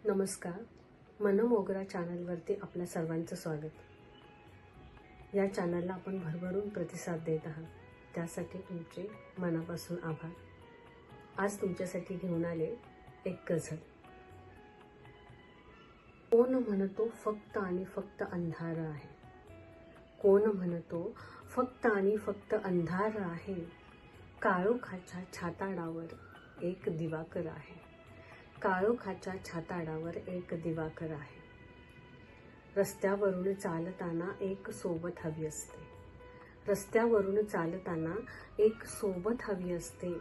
नमस्कार, मनमोगरा चॅनलवरती आपल्या सर्वांचं स्वागत। या चॅनलला आपण भरभरून प्रतिसाद देत आहात, त्यासाठी तुमचे मनापासून आभार। आज तुमच्यासाठी घेऊन आले एक गझल। कोण म्हणतो फक्त आणि फक्त अंधार आहे, कोण म्हणतो फक्त आणि फक्त अंधार आहे, काळोखाच्या छाताडावर एक दिवाकर आहे, काळोखाच्या छाताडावर एक दिवाकर आहे। रस्त्यावरून चालताना एक सोबत हवी असते, रस्त्यावरून चालताना एक सोबत हवी असते।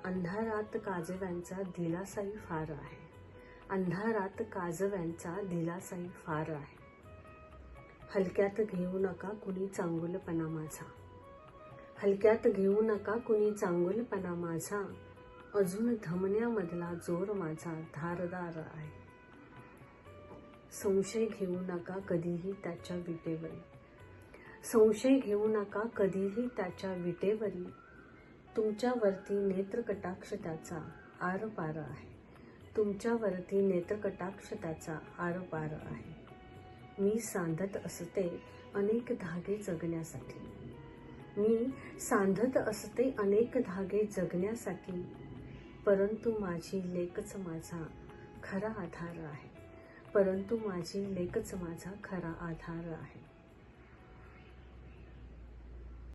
अंधारात काजव्यांचा दिलासाही फार आहे, अंधारात काजव्यांचा दिलासाही फार आहे। हलक्यात घेऊ नका कुणी चांगुलपणा माझा, हलक्यात घेऊ नका कुणी चांगुलपणा माझा, अजून धमन्यामधला जोर माझा धारदार आहे। संशय घेऊ नका कधीही त्याच्या विटेवरी, संशय घेऊ नका कधीही त्याच्या विटेवरी, तुमच्यावरती नेत्रकटाक्ष त्याचा आरपार आहे, तुमच्यावरती नेत्रकटाक्ष त्याचा आरपार आहे। मी सांधत असते अनेक धागे जगण्यासाठी, मी सांधत असते अनेक धागे जगण्यासाठी, परंतु माझी लेकच माझा खरा आधार आहे, परंतु माझी लेकच माझा खरा आधार आहे।